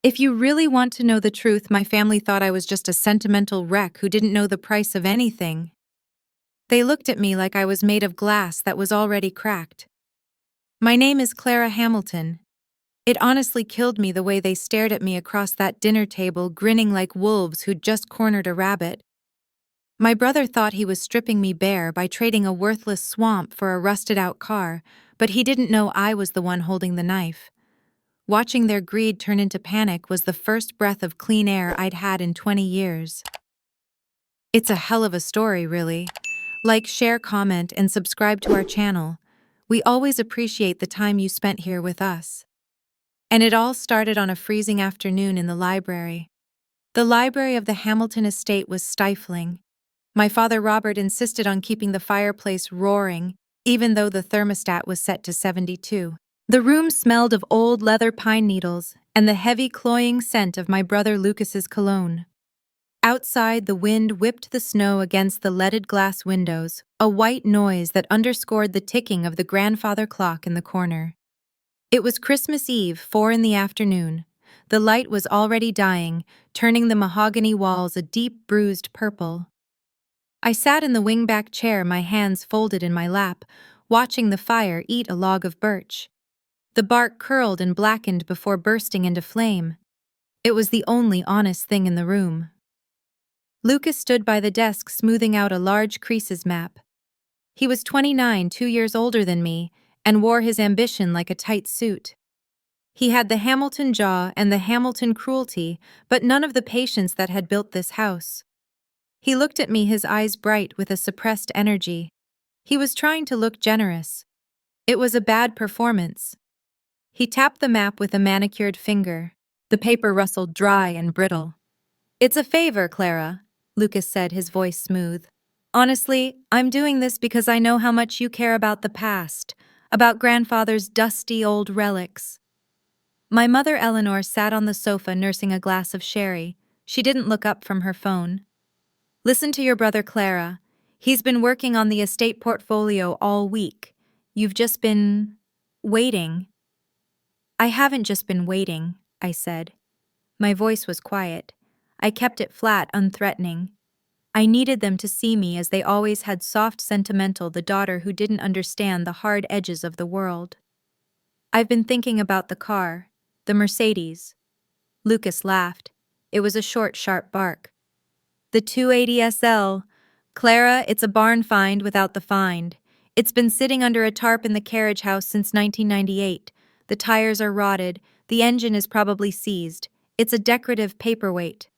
If you really want to know the truth, my family thought I was just a sentimental wreck who didn't know the price of anything. They looked at me like I was made of glass that was already cracked. My name is Clara Hamilton. It honestly killed me the way they stared at me across that dinner table, grinning like wolves who'd just cornered a rabbit. My brother thought he was stripping me bare by trading a worthless swamp for a rusted-out car, but he didn't know I was the one holding the knife. Watching their greed turn into panic was the first breath of clean air I'd had in 20 years. It's a hell of a story, really. Like, share, comment, and subscribe to our channel. We always appreciate the time you spent here with us. And it all started on a freezing afternoon in the library. The library of the Hamilton estate was stifling. My father Robert insisted on keeping the fireplace roaring, even though the thermostat was set to 72. The room smelled of old leather pine needles and the heavy cloying scent of my brother Lucas's cologne. Outside, the wind whipped the snow against the leaded glass windows, a white noise that underscored the ticking of the grandfather clock in the corner. It was Christmas Eve, 4 in the afternoon. The light was already dying, turning the mahogany walls a deep bruised purple. I sat in the wingback chair, my hands folded in my lap, watching the fire eat a log of birch. The bark curled and blackened before bursting into flame. It was the only honest thing in the room. Lucas stood by the desk, smoothing out a large creases map. He was 29, 2 years older than me, and wore his ambition like a tight suit. He had the Hamilton jaw and the Hamilton cruelty, but none of the patience that had built this house. He looked at me, his eyes bright with a suppressed energy. He was trying to look generous. It was a bad performance. He tapped the map with a manicured finger. The paper rustled dry and brittle. "It's a favor, Clara," Lucas said, his voice smooth. "Honestly, I'm doing this because I know how much you care about the past, about grandfather's dusty old relics." My mother Eleanor sat on the sofa nursing a glass of sherry. She didn't look up from her phone. "Listen to your brother Clara. He's been working on the estate portfolio all week. You've just been waiting." "I haven't just been waiting," I said. My voice was quiet. I kept it flat, unthreatening. I needed them to see me as they always had, soft, sentimental, the daughter who didn't understand the hard edges of the world. "I've been thinking about the car, the Mercedes." Lucas laughed. It was a short, sharp bark. "The 280 SL. Clara, it's a barn find without the find. It's been sitting under a tarp in the carriage house since 1998. The tires are rotted. The engine is probably seized. It's a decorative paperweight."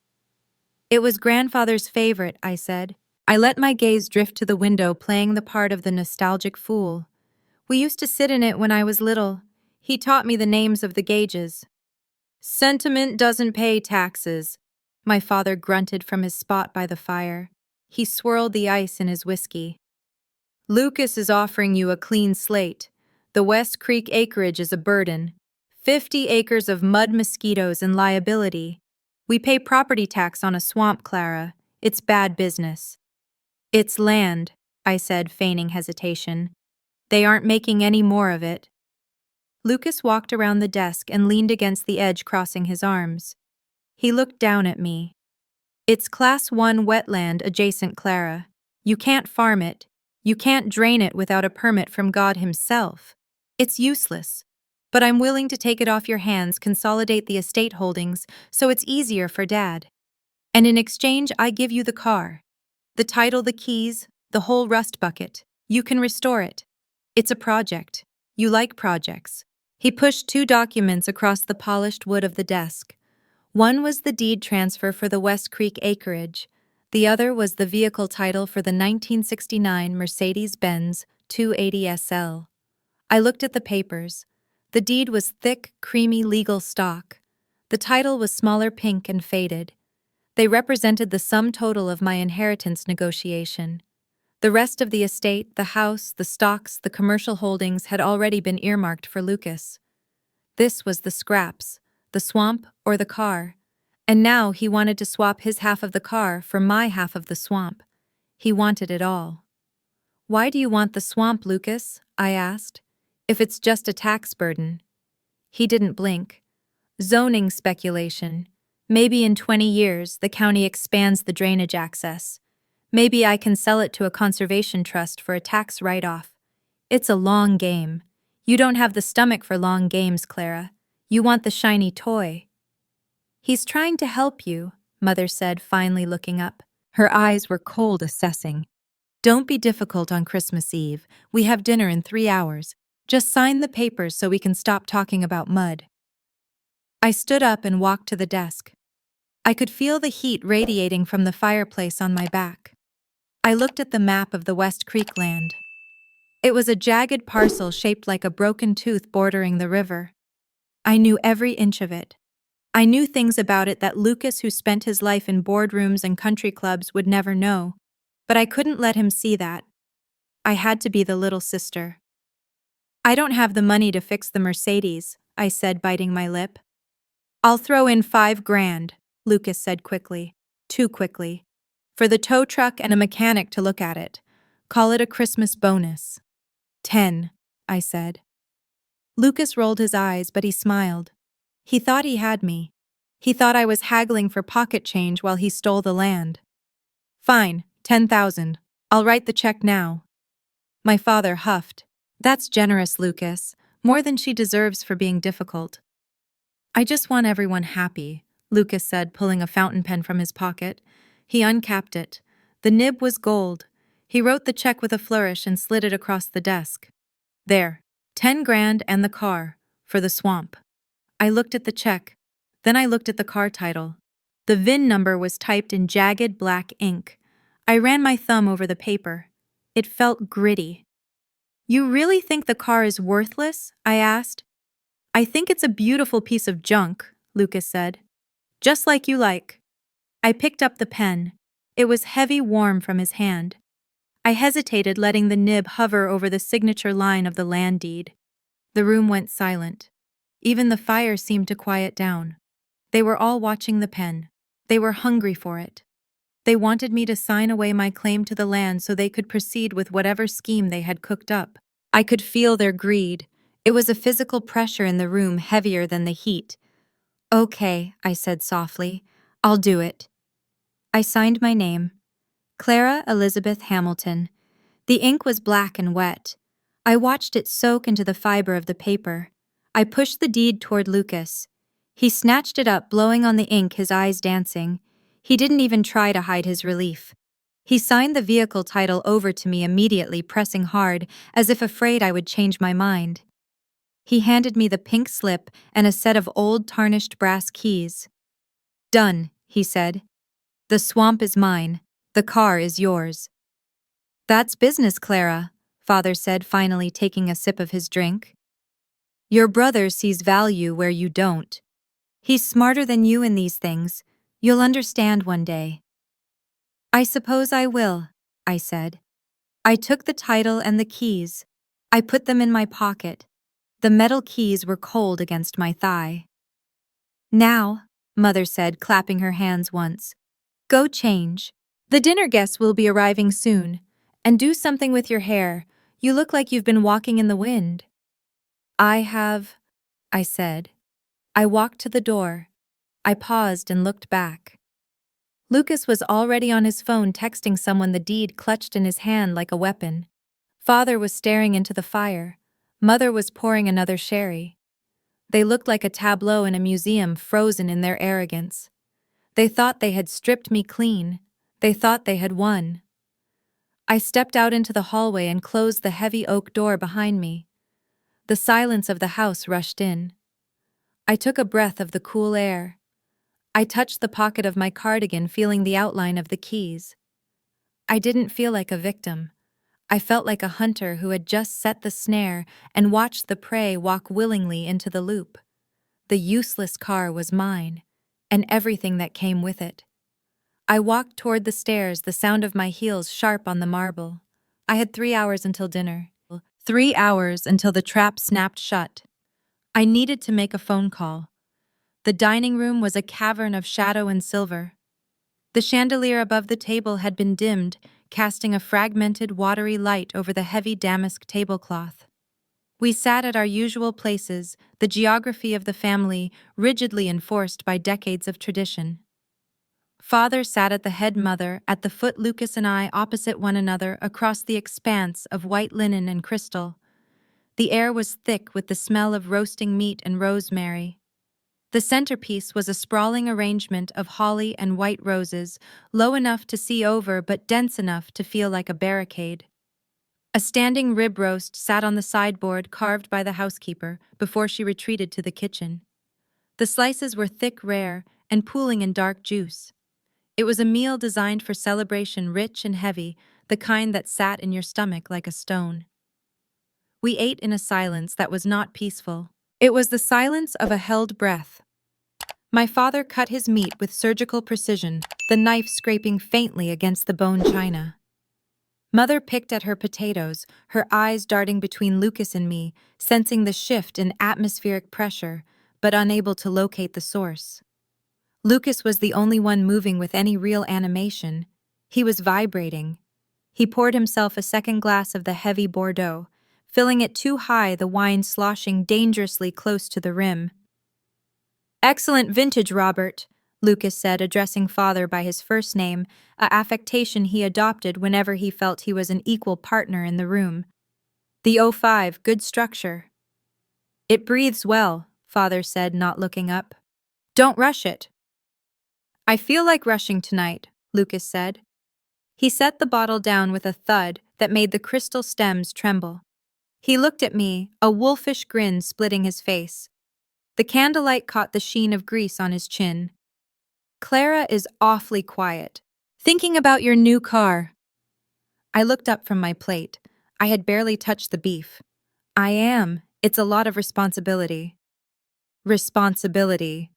"It was grandfather's favorite," I said. I let my gaze drift to the window, playing the part of the nostalgic fool. "We used to sit in it when I was little. He taught me the names of the gauges." "Sentiment doesn't pay taxes," my father grunted from his spot by the fire. He swirled the ice in his whiskey. "Lucas is offering you a clean slate. The West Creek acreage is a burden. 50 acres of mud, mosquitoes, and liability. We pay property tax on a swamp, Clara. It's bad business." "It's land," I said, feigning hesitation. "They aren't making any more of it." Lucas walked around the desk and leaned against the edge, crossing his arms. He looked down at me. "It's Class 1 wetland adjacent, Clara. You can't farm it. You can't drain it without a permit from God himself. It's useless. But I'm willing to take it off your hands, consolidate the estate holdings, so it's easier for Dad. And in exchange, I give you the car. The title, the keys, the whole rust bucket. You can restore it. It's a project. You like projects." He pushed 2 documents across the polished wood of the desk. One was the deed transfer for the West Creek acreage. The other was the vehicle title for the 1969 Mercedes-Benz 280 SL. I looked at the papers. The deed was thick, creamy legal stock. The title was smaller, pink, and faded. They represented the sum total of my inheritance negotiation. The rest of the estate, the house, the stocks, the commercial holdings had already been earmarked for Lucas. This was the scraps, the swamp or the car. And now he wanted to swap his half of the car for my half of the swamp. He wanted it all. "Why do you want the swamp, Lucas?" I asked. "If it's just a tax burden." He didn't blink. Zoning speculation. Maybe in 20 years, the county expands the drainage access. Maybe I can sell it to a conservation trust for a tax write-off. It's a long game. You don't have the stomach for long games, Clara. You want the shiny toy. He's trying to help you, Mother said, finally looking up. Her eyes were cold, assessing. Don't be difficult on Christmas Eve. We have dinner in 3 hours. Just sign the papers so we can stop talking about mud. I stood up and walked to the desk. I could feel the heat radiating from the fireplace on my back. I looked at the map of the West Creek land. It was a jagged parcel shaped like a broken tooth bordering the river. I knew every inch of it. I knew things about it that Lucas, who spent his life in boardrooms and country clubs, would never know. But I couldn't let him see that. I had to be the little sister. I don't have the money to fix the Mercedes, I said, biting my lip. I'll throw in $5,000, Lucas said quickly. Too quickly. For the tow truck and a mechanic to look at it. Call it a Christmas bonus. 10, I said. Lucas rolled his eyes, but he smiled. He thought he had me. He thought I was haggling for pocket change while he stole the land. Fine, 10,000. I'll write the check now. My father huffed. That's generous, Lucas. More than she deserves for being difficult. I just want everyone happy, Lucas said, pulling a fountain pen from his pocket. He uncapped it. The nib was gold. He wrote the check with a flourish and slid it across the desk. There, 10 grand and the car, for the swamp. I looked at the check. Then I looked at the car title. The VIN number was typed in jagged black ink. I ran my thumb over the paper. It felt gritty. You really think the car is worthless? I asked. I think it's a beautiful piece of junk, Lucas said. Just like you like. I picked up the pen. It was heavy, warm from his hand. I hesitated, letting the nib hover over the signature line of the land deed. The room went silent. Even the fire seemed to quiet down. They were all watching the pen. They were hungry for it. They wanted me to sign away my claim to the land so they could proceed with whatever scheme they had cooked up. I could feel their greed. It was a physical pressure in the room heavier than the heat. Okay, I said softly. I'll do it. I signed my name. Clara Elizabeth Hamilton. The ink was black and wet. I watched it soak into the fiber of the paper. I pushed the deed toward Lucas. He snatched it up, blowing on the ink, his eyes dancing. He didn't even try to hide his relief. He signed the vehicle title over to me immediately, pressing hard, as if afraid I would change my mind. He handed me the pink slip and a set of old tarnished brass keys. Done, he said. The swamp is mine. The car is yours. That's business, Clara, Father said, finally taking a sip of his drink. Your brother sees value where you don't. He's smarter than you in these things. You'll understand one day. I suppose I will, I said. I took the title and the keys. I put them in my pocket. The metal keys were cold against my thigh. Now, Mother said, clapping her hands once. Go change. The dinner guests will be arriving soon. And do something with your hair. You look like you've been walking in the wind. I have, I said. I walked to the door. I paused and looked back. Lucas was already on his phone texting someone, the deed clutched in his hand like a weapon. Father was staring into the fire. Mother was pouring another sherry. They looked like a tableau in a museum, frozen in their arrogance. They thought they had stripped me clean. They thought they had won. I stepped out into the hallway and closed the heavy oak door behind me. The silence of the house rushed in. I took a breath of the cool air. I touched the pocket of my cardigan, feeling the outline of the keys. I didn't feel like a victim. I felt like a hunter who had just set the snare and watched the prey walk willingly into the loop. The useless car was mine, and everything that came with it. I walked toward the stairs, the sound of my heels sharp on the marble. I had 3 hours until dinner. 3 hours until the trap snapped shut. I needed to make a phone call. The dining room was a cavern of shadow and silver. The chandelier above the table had been dimmed, casting a fragmented, watery light over the heavy damask tablecloth. We sat at our usual places, the geography of the family rigidly enforced by decades of tradition. Father sat at the head, mother at the foot, Lucas and I opposite one another across the expanse of white linen and crystal. The air was thick with the smell of roasting meat and rosemary. The centerpiece was a sprawling arrangement of holly and white roses, low enough to see over but dense enough to feel like a barricade. A standing rib roast sat on the sideboard carved by the housekeeper before she retreated to the kitchen. The slices were thick, rare, and pooling in dark juice. It was a meal designed for celebration, rich and heavy, the kind that sat in your stomach like a stone. We ate in a silence that was not peaceful. It was the silence of a held breath. My father cut his meat with surgical precision, the knife scraping faintly against the bone china. Mother picked at her potatoes, her eyes darting between Lucas and me, sensing the shift in atmospheric pressure, but unable to locate the source. Lucas was the only one moving with any real animation. He was vibrating. He poured himself a second glass of the heavy Bordeaux, filling it too high, the wine sloshing dangerously close to the rim. "Excellent vintage, Robert," Lucas said, addressing father by his first name, a affectation he adopted whenever he felt he was an equal partner in the room. "The '05, good structure." "It breathes well," father said, not looking up. "Don't rush it." "I feel like rushing tonight," Lucas said. He set the bottle down with a thud that made the crystal stems tremble. He looked at me, a wolfish grin splitting his face. The candlelight caught the sheen of grease on his chin. "Clara is awfully quiet. Thinking about your new car." I looked up from my plate. I had barely touched the beef. "I am. It's a lot of responsibility." "Responsibility,"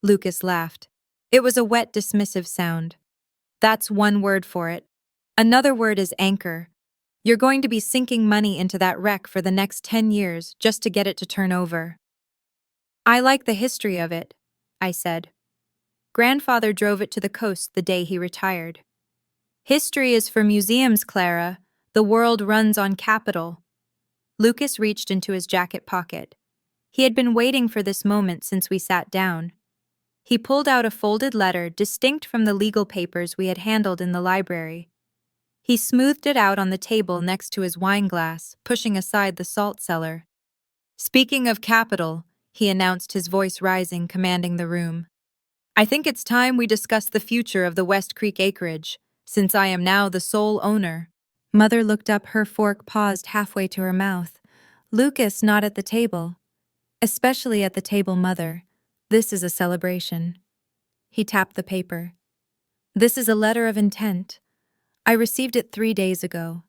Lucas laughed. It was a wet, dismissive sound. "That's one word for it. Another word is anchor. You're going to be sinking money into that wreck for the next 10 years just to get it to turn over." "I like the history of it," I said. "Grandfather drove it to the coast the day he retired." "History is for museums, Clara. The world runs on capital." Lucas reached into his jacket pocket. He had been waiting for this moment since we sat down. He pulled out a folded letter distinct from the legal papers we had handled in the library. He smoothed it out on the table next to his wine glass, pushing aside the salt cellar. "Speaking of capital," he announced, his voice rising, commanding the room, "I think it's time we discuss the future of the West Creek acreage, since I am now the sole owner." Mother looked up, her fork paused halfway to her mouth. "Lucas, not at the table. Especially at the table, Mother. This is a celebration." He tapped the paper. "This is a letter of intent. I received it 3 days ago.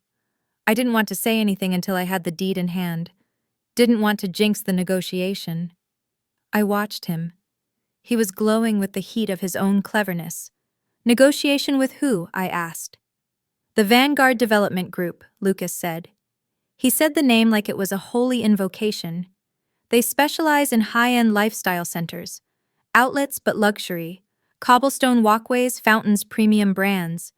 I didn't want to say anything until I had the deed in hand. Didn't want to jinx the negotiation." I watched him. He was glowing with the heat of his own cleverness. "Negotiation with who?" I asked. "The Vanguard Development Group," Lucas said. He said the name like it was a holy invocation. "They specialize in high-end lifestyle centers. Outlets but luxury. Cobblestone walkways, fountains, premium brands.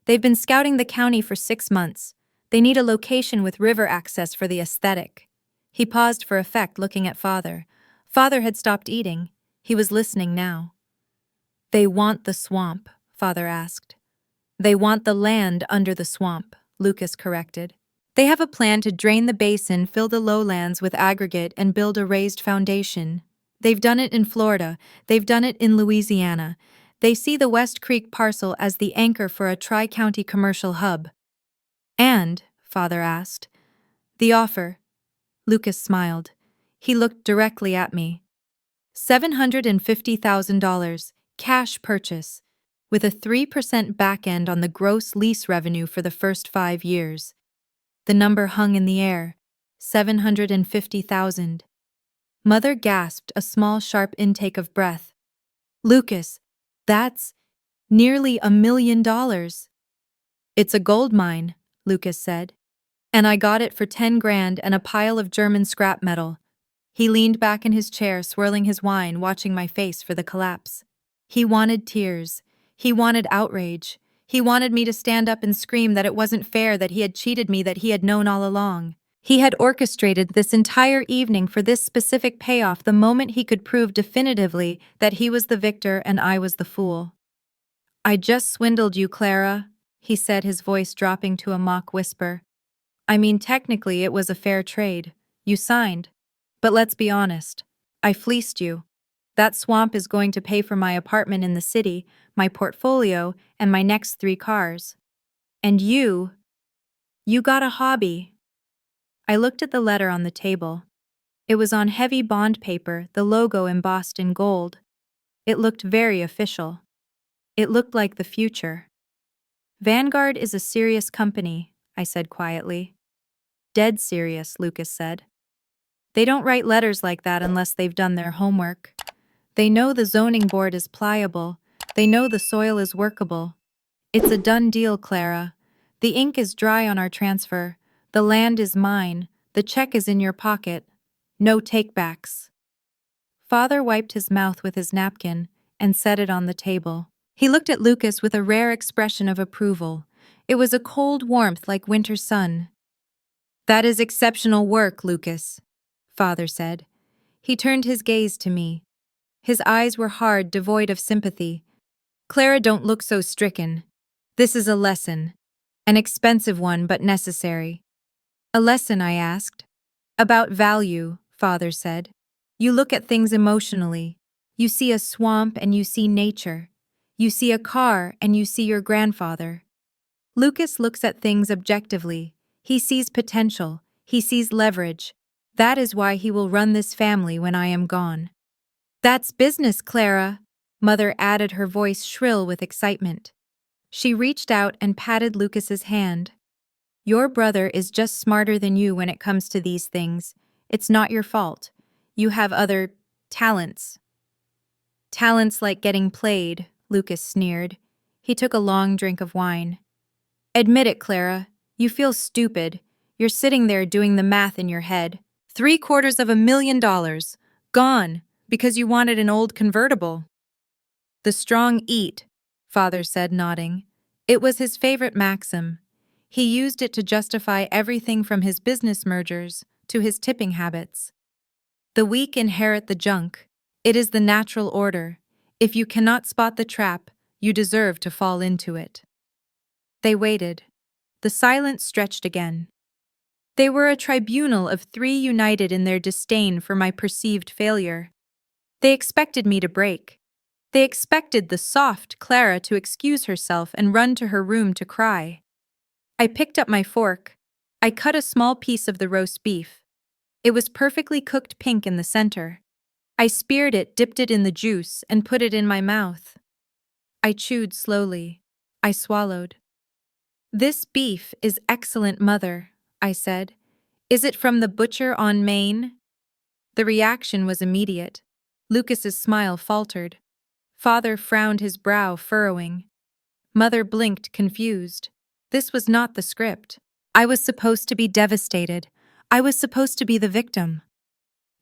They've been scouting the county for 6 months. They need a location with river access for the aesthetic." He paused for effect, looking at father. Father had stopped eating. He was listening now. "They want the swamp?" father asked. "They want the land under the swamp," Lucas corrected. "They have a plan to drain the basin, fill the lowlands with aggregate, and build a raised foundation. They've done it in Florida. They've done it in Louisiana. They see the West Creek parcel as the anchor for a tri-county commercial hub." "And," father asked, "the offer?" Lucas smiled. He looked directly at me. $750,000, cash purchase, with a 3% back end on the gross lease revenue for the first 5 years. The number hung in the air. 750,000. Mother gasped, a small, sharp intake of breath. "Lucas, that's nearly $1 million. "It's a gold mine," Lucas said. "And I got it for 10 grand and a pile of German scrap metal." He leaned back in his chair, swirling his wine, watching my face for the collapse. He wanted tears. He wanted outrage. He wanted me to stand up and scream that it wasn't fair, that he had cheated me, that he had known all along. He had orchestrated this entire evening for this specific payoff the moment he could prove definitively that he was the victor and I was the fool. "I just swindled you, Clara," he said, his voice dropping to a mock whisper. "I mean, technically it was a fair trade. You signed. But let's be honest. I fleeced you. That swamp is going to pay for my apartment in the city, my portfolio, and my next 3 cars. And you got a hobby." I looked at the letter on the table. It was on heavy bond paper, the logo embossed in gold. It looked very official. It looked like the future. "Vanguard is a serious company," I said quietly. "Dead serious," Lucas said. "They don't write letters like that unless they've done their homework. They know the zoning board is pliable. They know the soil is workable. It's a done deal, Clara. The ink is dry on our transfer. The land is mine. The check is in your pocket. No takebacks." Father wiped his mouth with his napkin and set it on the table. He looked at Lucas with a rare expression of approval. It was a cold warmth like winter sun. "That is exceptional work, Lucas," Father said. He turned his gaze to me. His eyes were hard, devoid of sympathy. "Clara, don't look so stricken. This is a lesson. An expensive one, but necessary." "A lesson?" I asked. "About value," Father said. "You look at things emotionally. You see a swamp and you see nature. You see a car and you see your grandfather. Lucas looks at things objectively. He sees potential. He sees leverage. That is why he will run this family when I am gone." "That's business, Clara," Mother added, her voice shrill with excitement. She reached out and patted Lucas's hand. "Your brother is just smarter than you when it comes to these things. It's not your fault. You have other talents." "Talents like getting played," Lucas sneered. He took a long drink of wine. "Admit it, Clara. You feel stupid. You're sitting there doing the math in your head. $750,000. Gone. Because you wanted an old convertible." "The strong eat," Father said, nodding. It was his favorite maxim. He used it to justify everything from his business mergers to his tipping habits. "The weak inherit the junk. It is the natural order. If you cannot spot the trap, you deserve to fall into it." They waited. The silence stretched again. They were a tribunal of 3 united in their disdain for my perceived failure. They expected me to break. They expected the soft Clara to excuse herself and run to her room to cry. I picked up my fork. I cut a small piece of the roast beef. It was perfectly cooked pink in the center. I speared it, dipped it in the juice, and put it in my mouth. I chewed slowly. I swallowed. "This beef is excellent, Mother," I said. "Is it from the butcher on Main?" The reaction was immediate. Lucas's smile faltered. Father frowned, his brow furrowing. Mother blinked, confused. This was not the script. I was supposed to be devastated. I was supposed to be the victim.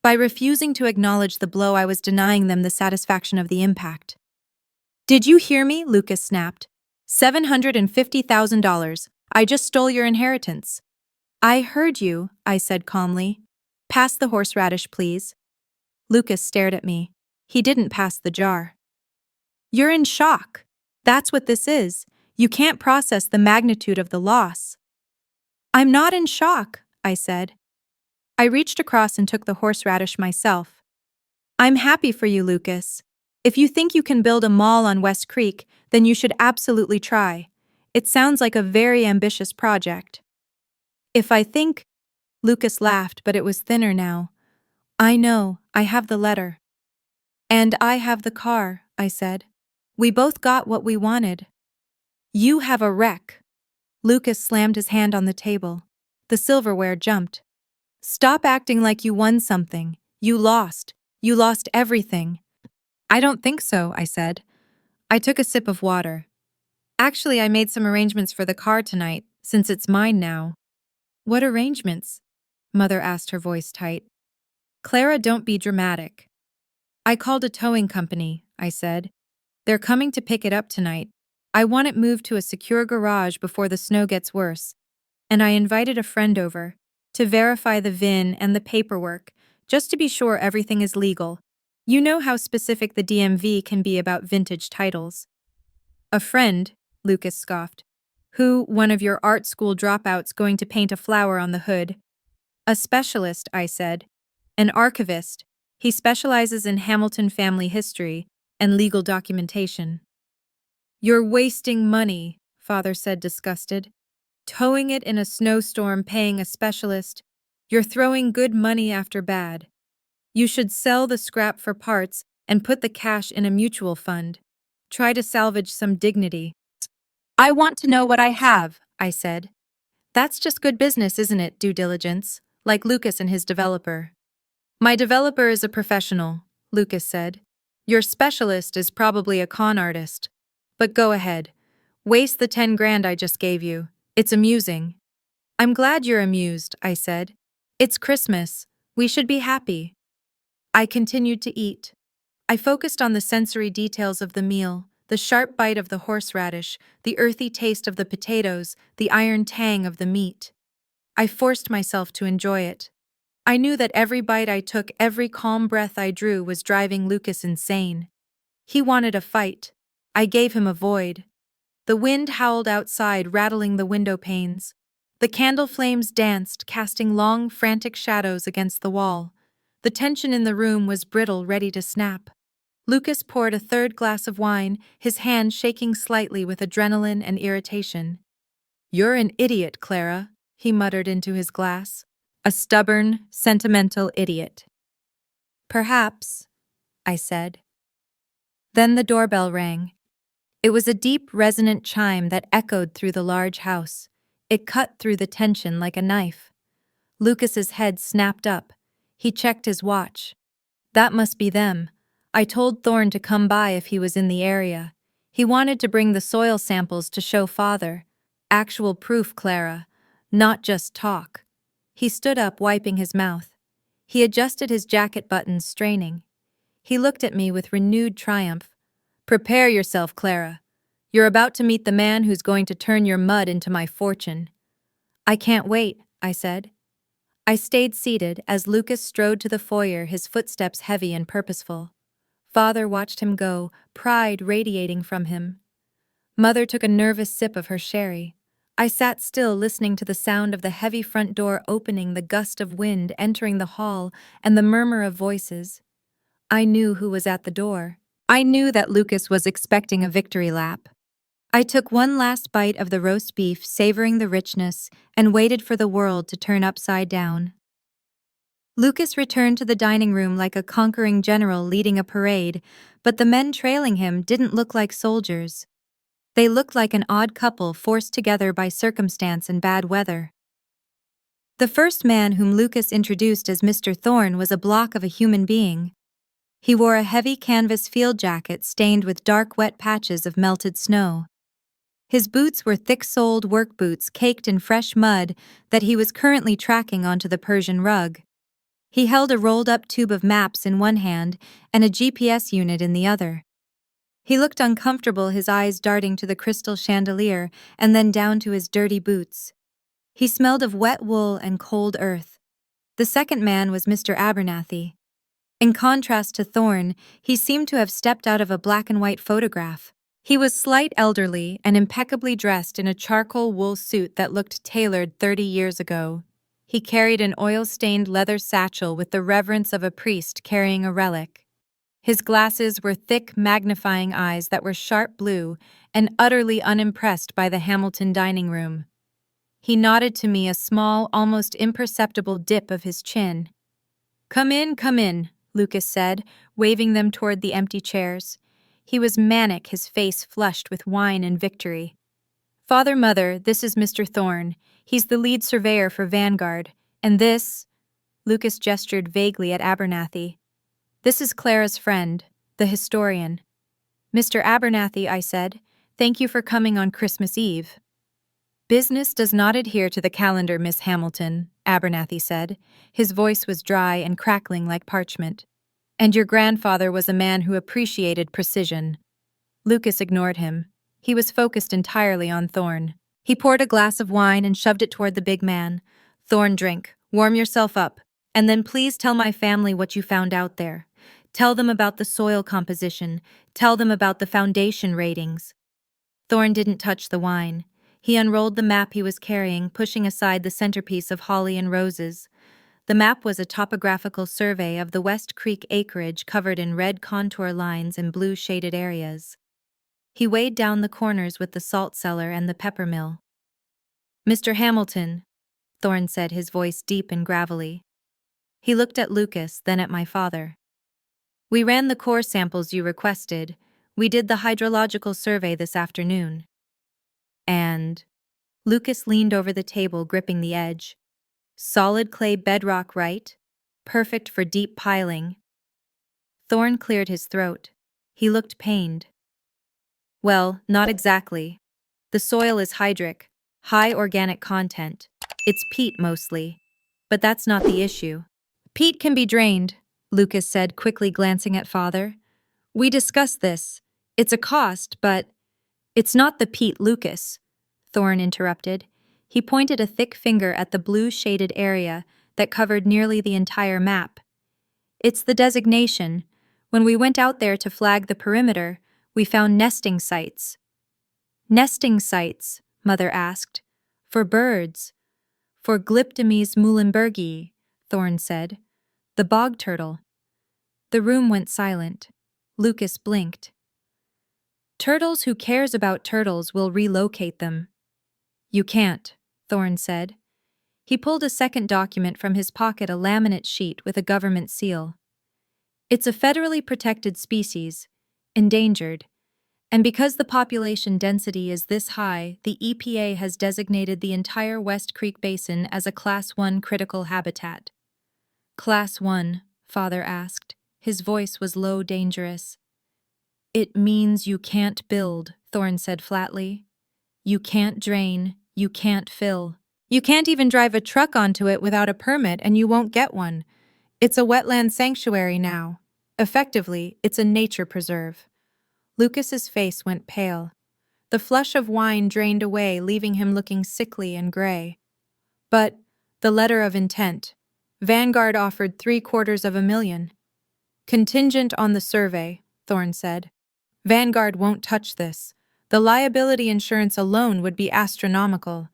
By refusing to acknowledge the blow, I was denying them the satisfaction of the impact. "Did you hear me?" Lucas snapped. $750,000. I just stole your inheritance." "I heard you," I said calmly. "Pass the horseradish, please." Lucas stared at me. He didn't pass the jar. "You're in shock. That's what this is. You can't process the magnitude of the loss." "I'm not in shock," I said. I reached across and took the horseradish myself. "I'm happy for you, Lucas. If you think you can build a mall on West Creek, then you should absolutely try. It sounds like a very ambitious project." "If I think—" Lucas laughed, but it was thinner now. "I know, I have the letter." "And I have the car," I said. "We both got what we wanted." "You have a wreck." Lucas slammed his hand on the table. The silverware jumped. "Stop acting like you won something. You lost. You lost everything." "I don't think so," I said. I took a sip of water. "Actually, I made some arrangements for the car tonight, since it's mine now." "What arrangements?" Mother asked, her voice tight. "Clara, don't be dramatic." "I called a towing company," I said. "They're coming to pick it up tonight. I want it moved to a secure garage before the snow gets worse. And I invited a friend over. to verify the VIN and the paperwork, just to be sure everything is legal. You know how specific the DMV can be about vintage titles. A friend, Lucas scoffed. Who, one of your art school dropouts going to paint a flower on the hood? A specialist, I said. An archivist. He specializes in Hamilton family history and legal documentation. You're wasting money, Father said, disgusted. Towing it in a snowstorm, paying a specialist. You're throwing good money after bad. You should sell the scrap for parts and put the cash in a mutual fund. Try to salvage some dignity. I want to know what I have, I said. That's just good business, isn't it, due diligence, like Lucas and his developer. My developer is a professional, Lucas said. Your specialist is probably a con artist. But go ahead. Waste the 10 grand I just gave you. It's amusing. I'm glad you're amused, I said. It's Christmas. We should be happy. I continued to eat. I focused on the sensory details of the meal, the sharp bite of the horseradish, the earthy taste of the potatoes, the iron tang of the meat. I forced myself to enjoy it. I knew that every bite I took, every calm breath I drew was driving Lucas insane. He wanted a fight. I gave him a void. The wind howled outside, rattling the window panes. The candle flames danced, casting long, frantic shadows against the wall. The tension in the room was brittle, ready to snap. Lucas poured a third glass of wine, his hand shaking slightly with adrenaline and irritation. You're an idiot, Clara, he muttered into his glass. A stubborn, sentimental idiot. Perhaps, I said. Then the doorbell rang. It was a deep, resonant chime that echoed through the large house. It cut through the tension like a knife. Lucas's head snapped up. He checked his watch. That must be them. I told Thorne to come by if he was in the area. He wanted to bring the soil samples to show Father. Actual proof, Clara, not just talk. He stood up, wiping his mouth. He adjusted his jacket buttons, straining. He looked at me with renewed triumph. Prepare yourself, Clara. You're about to meet the man who's going to turn your mud into my fortune. I can't wait, I said. I stayed seated as Lucas strode to the foyer, his footsteps heavy and purposeful. Father watched him go, pride radiating from him. Mother took a nervous sip of her sherry. I sat still, listening to the sound of the heavy front door opening, the gust of wind entering the hall, and the murmur of voices. I knew who was at the door. I knew that Lucas was expecting a victory lap. I took one last bite of the roast beef, savoring the richness, and waited for the world to turn upside down. Lucas returned to the dining room like a conquering general leading a parade, but the men trailing him didn't look like soldiers. They looked like an odd couple forced together by circumstance and bad weather. The first man whom Lucas introduced as Mr. Thorne was a block of a human being. He wore a heavy canvas field jacket stained with dark, wet patches of melted snow. His boots were thick-soled work boots caked in fresh mud that he was currently tracking onto the Persian rug. He held a rolled-up tube of maps in one hand and a GPS unit in the other. He looked uncomfortable, his eyes darting to the crystal chandelier and then down to his dirty boots. He smelled of wet wool and cold earth. The second man was Mr. Abernathy. In contrast to Thorne, he seemed to have stepped out of a black-and-white photograph. He was slight, elderly, and impeccably dressed in a charcoal wool suit that looked tailored 30 years ago. He carried an oil-stained leather satchel with the reverence of a priest carrying a relic. His glasses were thick, magnifying eyes that were sharp blue and utterly unimpressed by the Hamilton dining room. He nodded to me, a small, almost imperceptible dip of his chin. Come in, Lucas said, waving them toward the empty chairs. He was manic, his face flushed with wine and victory. Father, Mother, this is Mr. Thorne. He's the lead surveyor for Vanguard. And this, Lucas gestured vaguely at Abernathy. This is Clara's friend, the historian. Mr. Abernathy, I said, thank you for coming on Christmas Eve. Business does not adhere to the calendar, Miss Hamilton, Abernathy said. His voice was dry and crackling like parchment. And your grandfather was a man who appreciated precision. Lucas ignored him. He was focused entirely on Thorne. He poured a glass of wine and shoved it toward the big man. Thorne, drink. Warm yourself up, and then please tell my family what you found out there. Tell them about the soil composition. Tell them about the foundation ratings. Thorn didn't touch the wine. He unrolled the map he was carrying, pushing aside the centerpiece of holly and roses. The map was a topographical survey of the West Creek acreage covered in red contour lines and blue shaded areas. He weighed down the corners with the salt cellar and the pepper mill. "Mr. Hamilton," Thorn said, his voice deep and gravelly. He looked at Lucas, then at my father. "We ran the core samples you requested. We did the hydrological survey this afternoon." And Lucas leaned over the table, gripping the edge. "Solid clay bedrock, right? Perfect for deep piling." Thorn cleared his throat. He looked pained. "Well, not exactly. The soil is hydric, high organic content. It's peat mostly. But that's not the issue." "Peat can be drained," Lucas said, quickly glancing at father. "We discussed this. It's a cost, but—" "It's not the peat, Lucas," Thorn interrupted. He pointed a thick finger at the blue-shaded area that covered nearly the entire map. "It's the designation. When we went out there to flag the perimeter, we found nesting sites." "Nesting sites?" Mother asked. "For birds." "For Glyptomys muhlenbergii," Thorn said. "The bog turtle." The room went silent. Lucas blinked. "Turtles who cares about turtles will relocate them." "You can't," Thorn said. He pulled a second document from his pocket, a laminate sheet with a government seal. "It's a federally protected species, endangered, and because the population density is this high, the EPA has designated the entire West Creek Basin as a Class 1 critical habitat." "Class 1, Father asked. His voice was low, dangerous. "It means you can't build," Thorn said flatly. "You can't drain, you can't fill. You can't even drive a truck onto it without a permit, and you won't get one. It's a wetland sanctuary now. Effectively, it's a nature preserve." Lucas's face went pale. The flush of wine drained away, leaving him looking sickly and gray. "But the letter of intent. Vanguard offered $750,000. "Contingent on the survey," Thorn said. "Vanguard won't touch this. The liability insurance alone would be astronomical.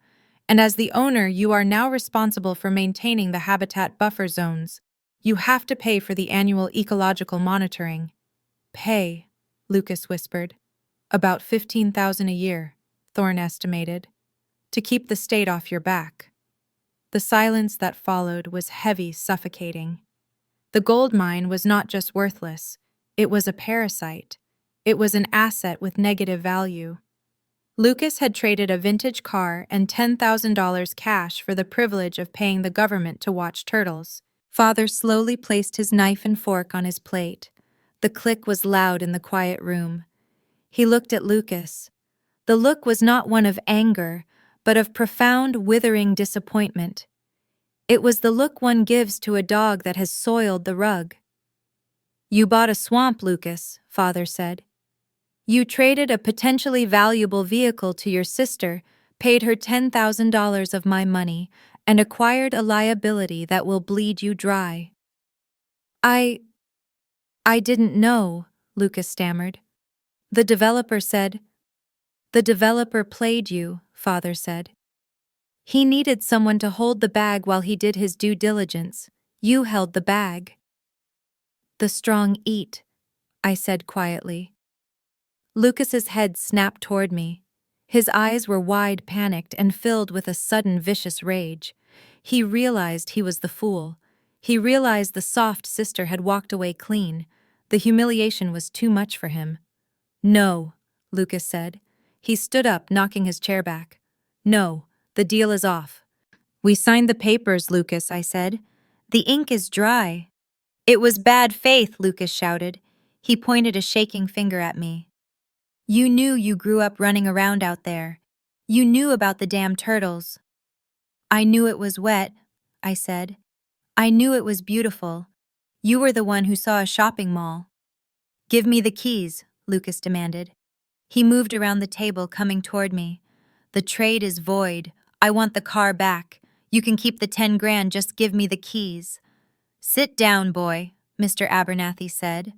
And as the owner, you are now responsible for maintaining the habitat buffer zones. You have to pay for the annual ecological monitoring." "Pay," Lucas whispered. "About $15,000 a year," Thorn estimated. "To keep the state off your back." The silence that followed was heavy, suffocating. The gold mine was not just worthless. It was a parasite. It was an asset with negative value. Lucas had traded a vintage car and $10,000 cash for the privilege of paying the government to watch turtles. Father slowly placed his knife and fork on his plate. The click was loud in the quiet room. He looked at Lucas. The look was not one of anger, but of profound, withering disappointment. It was the look one gives to a dog that has soiled the rug. "You bought a swamp, Lucas," Father said. "You traded a potentially valuable vehicle to your sister, paid her $10,000 of my money, and acquired a liability that will bleed you dry." I didn't know," Lucas stammered. "The developer said—" "The developer played you," Father said. "He needed someone to hold the bag while he did his due diligence. You held the bag." "The strong eat," I said quietly. Lucas's head snapped toward me. His eyes were wide, panicked, and filled with a sudden vicious rage. He realized he was the fool. He realized the soft sister had walked away clean. The humiliation was too much for him. "No," Lucas said. He stood up, knocking his chair back. "No, the deal is off." "We signed the papers, Lucas," I said. "The ink is dry." "It was bad faith," Lucas shouted. He pointed a shaking finger at me. "You knew you grew up running around out there. You knew about the damn turtles." "I knew it was wet," I said. "I knew it was beautiful. You were the one who saw a shopping mall." "Give me the keys," Lucas demanded. He moved around the table, coming toward me. "The trade is void. I want the car back. You can keep the 10 grand, just give me the keys. Sit down, boy, Mr. Abernathy said.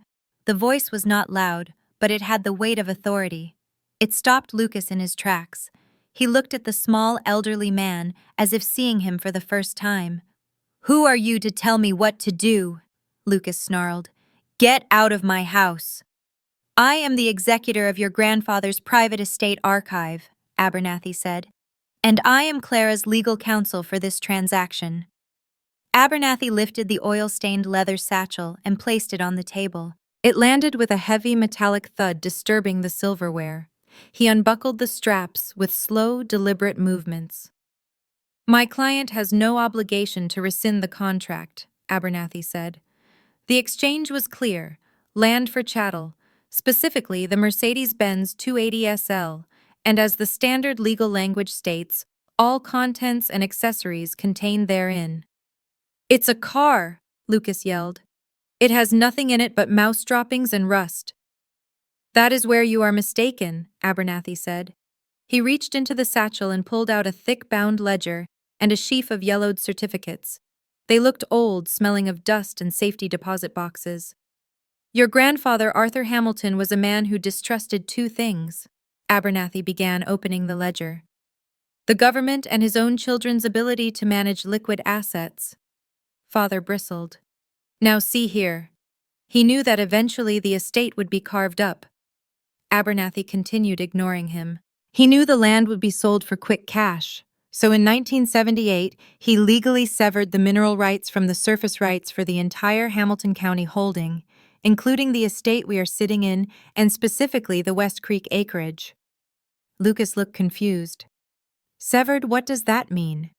The voice was not loud, but it had the weight of authority. It stopped Lucas in his tracks. He looked at the small, elderly man as if seeing him for the first time. Who are you to tell me what to do? Lucas snarled. Get out of my house. I am the executor of your grandfather's private estate archive, Abernathy said, and I am Clara's legal counsel for this transaction. Abernathy lifted the oil-stained leather satchel and placed it on the table. It landed with a heavy metallic thud, disturbing the silverware. He unbuckled the straps with slow, deliberate movements. My client has no obligation to rescind the contract, Abernathy said. The exchange was clear: land for chattel, specifically the Mercedes-Benz 280 SL, and as the standard legal language states, all contents and accessories contained therein. It's a car, Lucas yelled. It has nothing in it but mouse droppings and rust. That is where you are mistaken, Abernathy said. He reached into the satchel and pulled out a thick bound ledger and a sheaf of yellowed certificates. They looked old, smelling of dust and safety deposit boxes. Your grandfather, Arthur Hamilton, was a man who distrusted two things. Abernathy began, opening the ledger: the government and his own children's ability to manage liquid assets. Father bristled. Now see here. He knew that eventually the estate would be carved up. Abernathy continued, ignoring him. He knew the land would be sold for quick cash. So in 1978, he legally severed the mineral rights from the surface rights for the entire Hamilton County holding, including the estate we are sitting in and specifically the West Creek acreage. Lucas looked confused. Severed, what does that mean?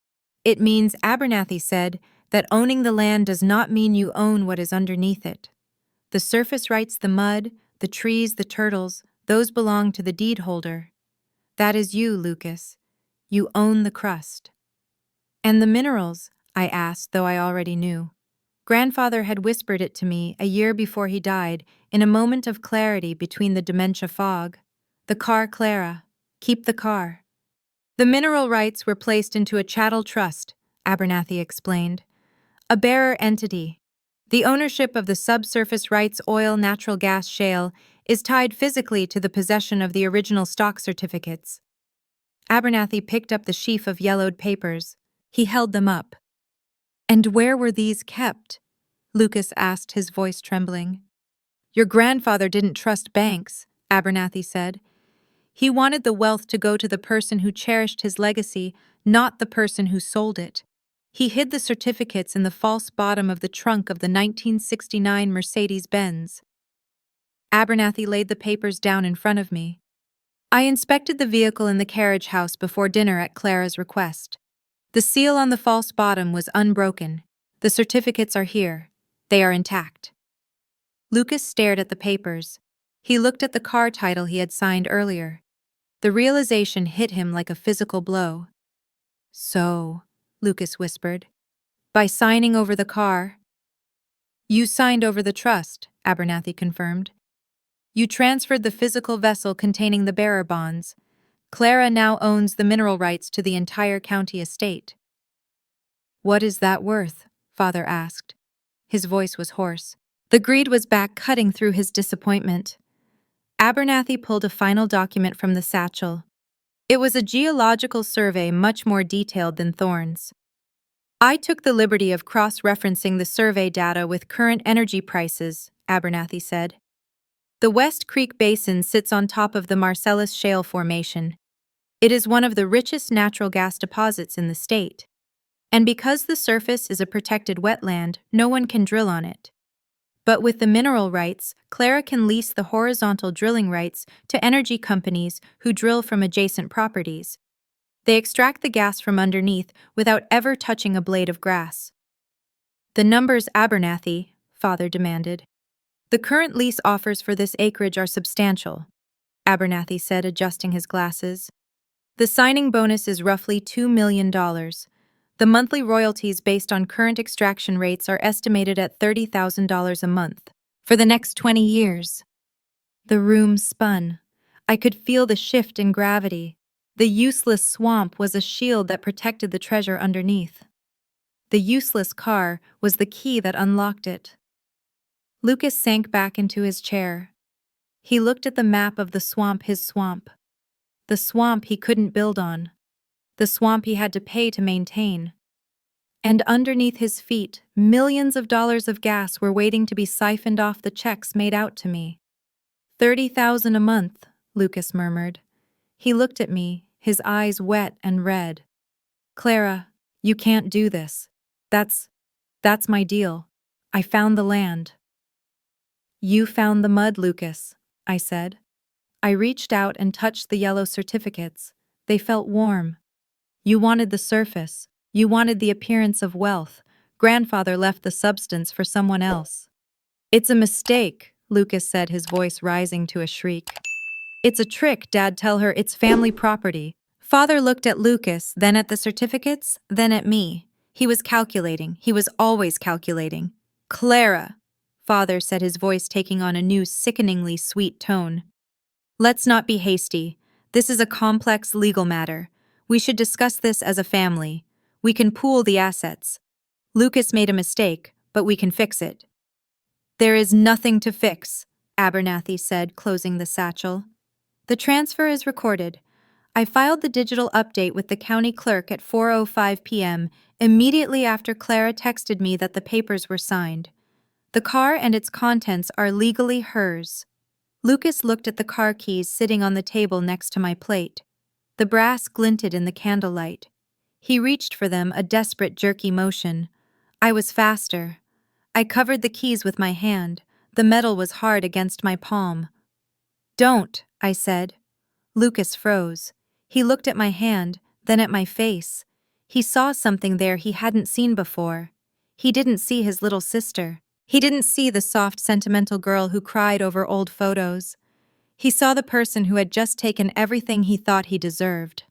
It means, Abernathy said, that owning the land does not mean you own what is underneath it. The surface rights, the mud, the trees, the turtles, those belong to the deed holder. That is you, Lucas. You own the crust. And the minerals? I asked, though I already knew. Grandfather had whispered it to me a year before he died, in a moment of clarity between the dementia fog. The car, Clara. Keep the car. The mineral rights were placed into a chattel trust, Abernathy explained. A bearer entity. The ownership of the subsurface rights, oil, natural gas, shale, is tied physically to the possession of the original stock certificates. Abernathy picked up the sheaf of yellowed papers. He held them up. And where were these kept? Lucas asked, his voice trembling. Your grandfather didn't trust banks, Abernathy said. He wanted the wealth to go to the person who cherished his legacy, not the person who sold it. He hid the certificates in the false bottom of the trunk of the 1969 Mercedes-Benz. Abernathy laid the papers down in front of me. I inspected the vehicle in the carriage house before dinner at Clara's request. The seal on the false bottom was unbroken. The certificates are here. They are intact. Lucas stared at the papers. He looked at the car title he had signed earlier. The realization hit him like a physical blow. So, Lucas whispered, by signing over the car? You signed over the trust, Abernathy confirmed. You transferred the physical vessel containing the bearer bonds. Clara now owns the mineral rights to the entire county estate. What is that worth? Father asked. His voice was hoarse. The greed was back, cutting through his disappointment. Abernathy pulled a final document from the satchel. It was a geological survey, much more detailed than Thorne's. I took the liberty of cross-referencing the survey data with current energy prices, Abernathy said. The West Creek Basin sits on top of the Marcellus Shale Formation. It is one of the richest natural gas deposits in the state. And because the surface is a protected wetland, no one can drill on it. But with the mineral rights, Clara can lease the horizontal drilling rights to energy companies who drill from adjacent properties. They extract the gas from underneath without ever touching a blade of grass. The numbers, Abernathy, Father demanded. The current lease offers for this acreage are substantial, Abernathy said, adjusting his glasses. The signing bonus is roughly $2 million. The monthly royalties based on current extraction rates are estimated at $30,000 a month for the next 20 years. The room spun. I could feel the shift in gravity. The useless swamp was a shield that protected the treasure underneath. The useless car was the key that unlocked it. Lucas sank back into his chair. He looked at the map of the swamp, his swamp. The swamp he couldn't build on. The swamp he had to pay to maintain. And underneath his feet, millions of dollars of gas were waiting to be siphoned off the checks made out to me. $30,000 a month, Lucas murmured. He looked at me, his eyes wet and red. Clara, you can't do this. That's my deal. I found the land. You found the mud, Lucas, I said. I reached out and touched the yellow certificates. They felt warm. You wanted the surface. You wanted the appearance of wealth. Grandfather left the substance for someone else. It's a mistake, Lucas said, his voice rising to a shriek. It's a trick, Dad. Tell her it's family property. Father looked at Lucas, then at the certificates, then at me. He was calculating. He was always calculating. Clara, Father said, his voice taking on a new, sickeningly sweet tone. Let's not be hasty. This is a complex legal matter. We should discuss this as a family. We can pool the assets. Lucas made a mistake, but we can fix it. There is nothing to fix, Abernathy said, closing the satchel. The transfer is recorded. I filed the digital update with the county clerk at 4:05 p.m. immediately after Clara texted me that the papers were signed. The car and its contents are legally hers. Lucas looked at the car keys sitting on the table next to my plate. The brass glinted in the candlelight. He reached for them, a desperate, jerky motion. I was faster. I covered the keys with my hand. The metal was hard against my palm. Don't, I said. Lucas froze. He looked at my hand, then at my face. He saw something there he hadn't seen before. He didn't see his little sister. He didn't see the soft, sentimental girl who cried over old photos. He saw the person who had just taken everything he thought he deserved.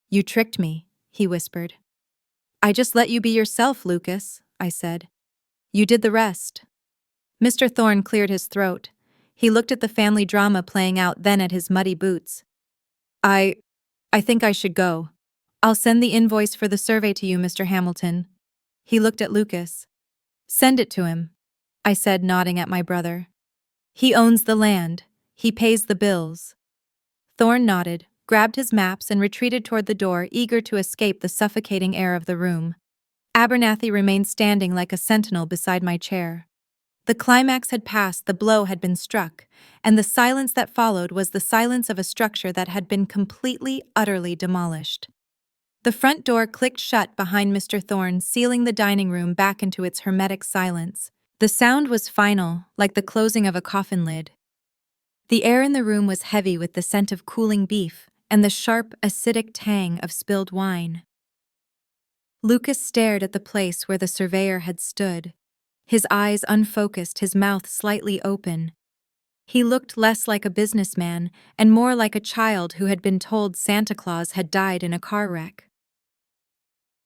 You tricked me, he whispered. I just let you be yourself, Lucas, I said. You did the rest. Mr. Thorne cleared his throat. He looked at the family drama playing out, then at his muddy boots. I think I should go. I'll send the invoice for the survey to you, Mr. Hamilton. He looked at Lucas. Send it to him, I said, nodding at my brother. He owns the land. He pays the bills. Thorne nodded, grabbed his maps, and retreated toward the door, eager to escape the suffocating air of the room. Abernathy remained standing like a sentinel beside my chair. The climax had passed, the blow had been struck, and the silence that followed was the silence of a structure that had been completely, utterly demolished. The front door clicked shut behind Mr. Thorne, sealing the dining room back into its hermetic silence. The sound was final, like the closing of a coffin lid. The air in the room was heavy with the scent of cooling beef and the sharp, acidic tang of spilled wine. Lucas stared at the place where the surveyor had stood, his eyes unfocused, his mouth slightly open. He looked less like a businessman and more like a child who had been told Santa Claus had died in a car wreck.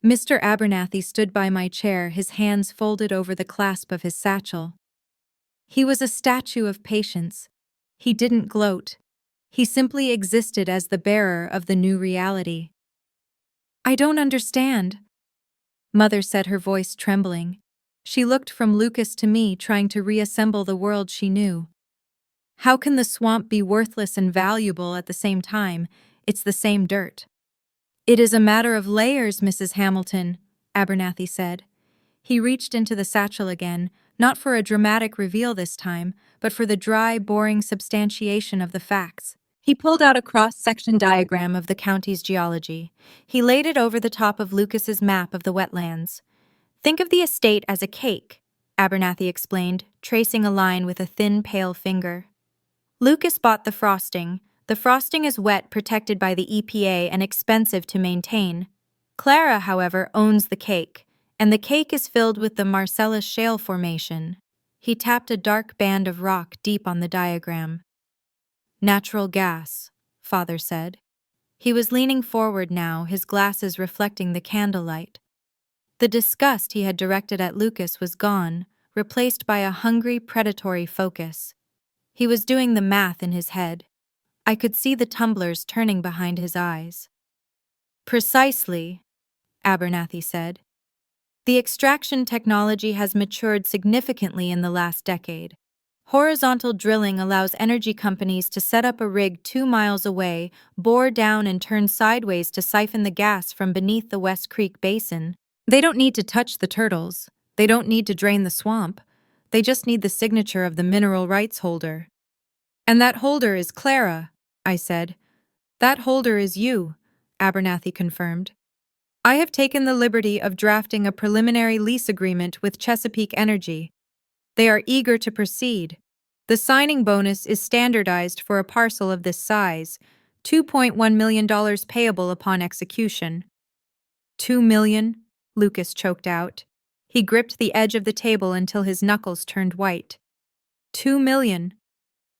Mr. Abernathy stood by my chair, his hands folded over the clasp of his satchel. He was a statue of patience. He didn't gloat. He simply existed as the bearer of the new reality. I don't understand, Mother said, her voice trembling. She looked from Lucas to me, trying to reassemble the world she knew. How can the swamp be worthless and valuable at the same time? It's the same dirt. It is a matter of layers, Mrs. Hamilton, Abernathy said. He reached into the satchel again, not for a dramatic reveal this time, but for the dry, boring substantiation of the facts. He pulled out a cross-section diagram of the county's geology. He laid it over the top of Lucas's map of the wetlands. Think of the estate as a cake, Abernathy explained, tracing a line with a thin, pale finger. Lucas bought the frosting. The frosting is wet, protected by the EPA, and expensive to maintain. Clara, however, owns the cake, and the cake is filled with the Marcellus Shale Formation. He tapped a dark band of rock deep on the diagram. Natural gas, Father said. He was leaning forward now, his glasses reflecting the candlelight. The disgust he had directed at Lucas was gone, replaced by a hungry, predatory focus. He was doing the math in his head. I could see the tumblers turning behind his eyes. Precisely, Abernathy said. The extraction technology has matured significantly in the last decade. Horizontal drilling allows energy companies to set up a rig 2 miles away, bore down and turn sideways to siphon the gas from beneath the West Creek Basin. They don't need to touch the turtles. They don't need to drain the swamp. They just need the signature of the mineral rights holder. And that holder is Clara, I said. That holder is you, Abernathy confirmed. I have taken the liberty of drafting a preliminary lease agreement with Chesapeake Energy. They are eager to proceed. The signing bonus is standardized for a parcel of this size, $2.1 million payable upon execution. $2 million? Lucas choked out. He gripped the edge of the table until his knuckles turned white. $2 million.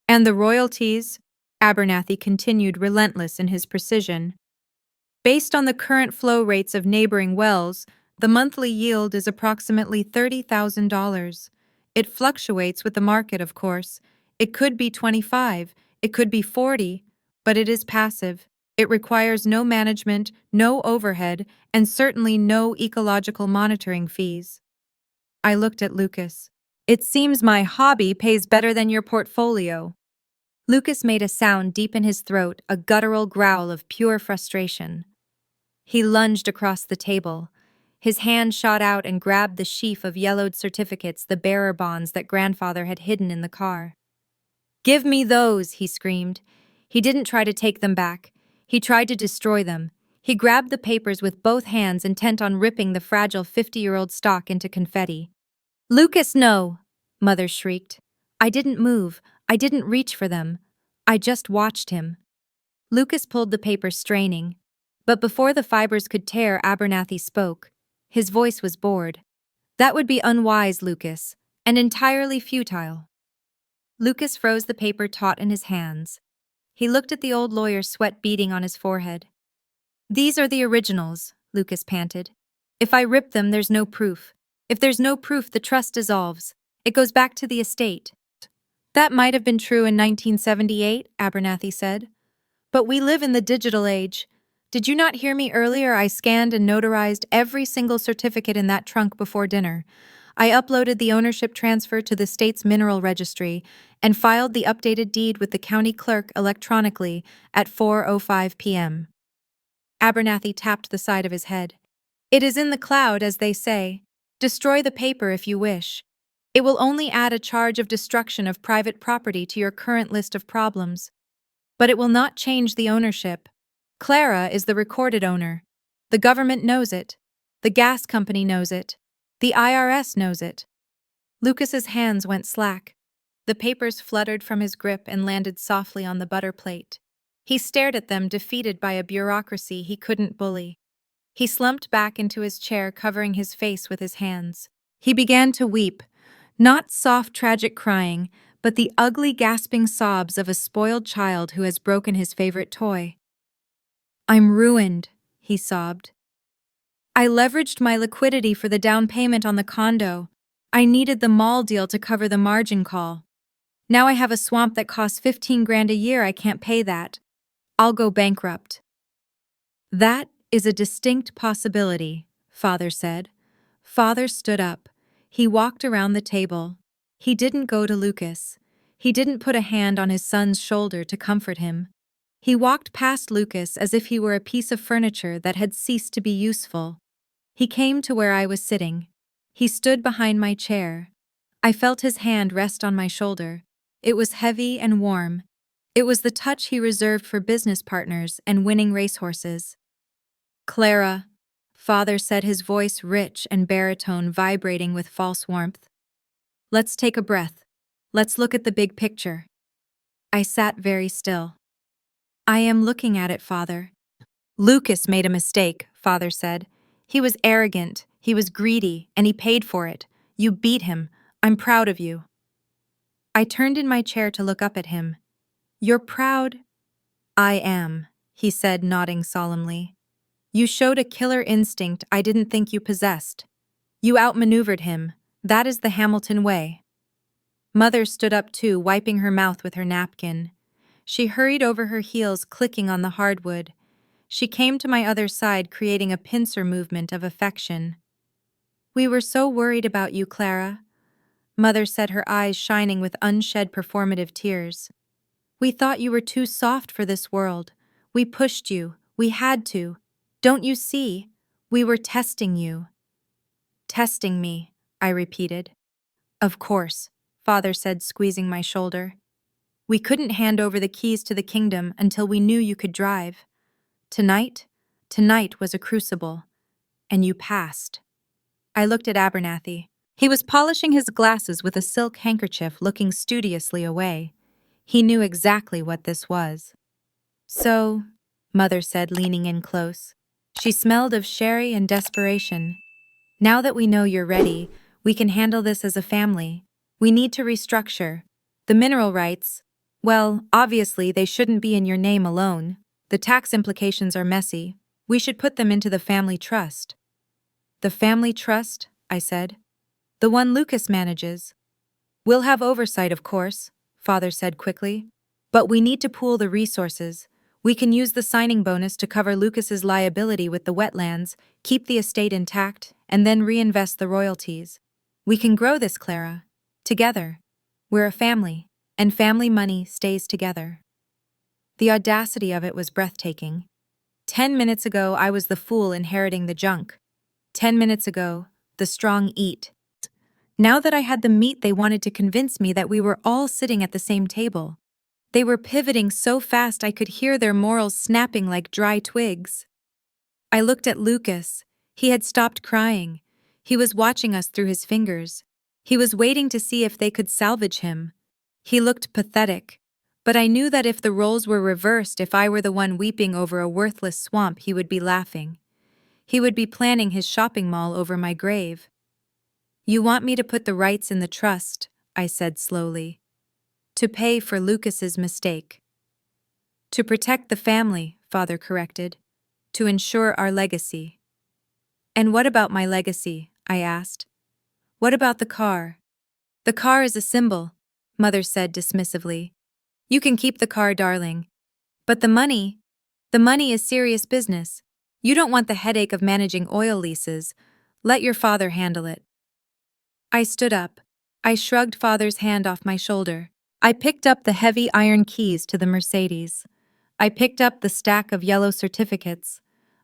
And the royalties? Abernathy continued, relentless in his precision. Based on the current flow rates of neighboring wells, the monthly yield is approximately $30,000. It fluctuates with the market, of course. It could be 25, it could be 40, but it is passive. It requires no management, no overhead, and certainly no ecological monitoring fees. I looked at Lucas. It seems my hobby pays better than your portfolio. Lucas made a sound deep in his throat, a guttural growl of pure frustration. He lunged across the table. His hand shot out and grabbed the sheaf of yellowed certificates, the bearer bonds that grandfather had hidden in the car. "Give me those," he screamed. He didn't try to take them back. He tried to destroy them. He grabbed the papers with both hands, intent on ripping the fragile 50-year-old stock into confetti. "Lucas, no!" Mother shrieked. I didn't move. I didn't reach for them. I just watched him. Lucas pulled the paper, straining. But before the fibers could tear, Abernathy spoke. His voice was bored. "That would be unwise, Lucas, and entirely futile." Lucas froze the paper taut in his hands. He looked at the old lawyer, sweat beading on his forehead. "These are the originals," Lucas panted. "If I rip them, there's no proof. If there's no proof, the trust dissolves. It goes back to the estate." "That might have been true in 1978, Abernathy said. "But we live in the digital age. Did you not hear me earlier? I scanned and notarized every single certificate in that trunk before dinner. I uploaded the ownership transfer to the state's mineral registry and filed the updated deed with the county clerk electronically at 4:05 p.m. Abernathy tapped the side of his head. "It is in the cloud, as they say. Destroy the paper if you wish. It will only add a charge of destruction of private property to your current list of problems. But it will not change the ownership. Clara is the recorded owner. The government knows it. The gas company knows it. The IRS knows it." Lucas's hands went slack. The papers fluttered from his grip and landed softly on the butter plate. He stared at them, defeated by a bureaucracy he couldn't bully. He slumped back into his chair, covering his face with his hands. He began to weep, not soft, tragic crying, but the ugly, gasping sobs of a spoiled child who has broken his favorite toy. "I'm ruined," he sobbed. "I leveraged my liquidity for the down payment on the condo. I needed the mall deal to cover the margin call. Now I have a swamp that costs $15,000 a year. I can't pay that. I'll go bankrupt." "That is a distinct possibility," Father said. Father stood up. He walked around the table. He didn't go to Lucas. He didn't put a hand on his son's shoulder to comfort him. He walked past Lucas as if he were a piece of furniture that had ceased to be useful. He came to where I was sitting. He stood behind my chair. I felt his hand rest on my shoulder. It was heavy and warm. It was the touch he reserved for business partners and winning racehorses. "Clara," Father said, his voice rich and baritone, vibrating with false warmth. "Let's take a breath. Let's look at the big picture." I sat very still. "I am looking at it, Father." "Lucas made a mistake," Father said. "He was arrogant, he was greedy, and he paid for it. You beat him. I'm proud of you." I turned in my chair to look up at him. "You're proud?" "I am," he said, nodding solemnly. "You showed a killer instinct I didn't think you possessed. You outmaneuvered him. That is the Hamilton way." Mother stood up too, wiping her mouth with her napkin. She hurried over her heels, clicking on the hardwood. She came to my other side, creating a pincer movement of affection. We were so worried about you, Clara, Mother said, her eyes shining with unshed performative tears. We thought you were too soft for this world. We pushed you. We had to. Don't you see? We were testing you. Testing me, I repeated. Of course, Father said, squeezing my shoulder. We couldn't hand over the keys to the kingdom until we knew you could drive. Tonight was a crucible. And you passed. I looked at Abernathy. He was polishing his glasses with a silk handkerchief, looking studiously away. He knew exactly what this was. So, Mother said, leaning in close. She smelled of sherry and desperation. Now that we know you're ready, we can handle this as a family. We need to restructure. The mineral rights, well, obviously they shouldn't be in your name alone. The tax implications are messy. We should put them into the family trust. The family trust, I said. The one Lucas manages. We'll have oversight, of course, Father said quickly. But we need to pool the resources. We can use the signing bonus to cover Lucas's liability with the wetlands, keep the estate intact, and then reinvest the royalties. We can grow this, Clara. Together. We're a family, and family money stays together. The audacity of it was breathtaking. 10 minutes ago, I was the fool inheriting the junk. 10 minutes ago, the strong eat. Now that I had the meat, they wanted to convince me that we were all sitting at the same table. They were pivoting so fast I could hear their morals snapping like dry twigs. I looked at Lucas. He had stopped crying. He was watching us through his fingers. He was waiting to see if they could salvage him. He looked pathetic, but I knew that if the roles were reversed, if I were the one weeping over a worthless swamp, he would be laughing. He would be planning his shopping mall over my grave. You want me to put the rights in the trust, I said slowly. To pay for Lucas's mistake. To protect the family, Father corrected. To ensure our legacy. And what about my legacy? I asked. What about the car? The car is a symbol, Mother said dismissively. You can keep the car, darling. But the money is serious business. You don't want the headache of managing oil leases. Let your father handle it. I stood up. I shrugged Father's hand off my shoulder. I picked up the heavy iron keys to the Mercedes. I picked up the stack of yellow certificates.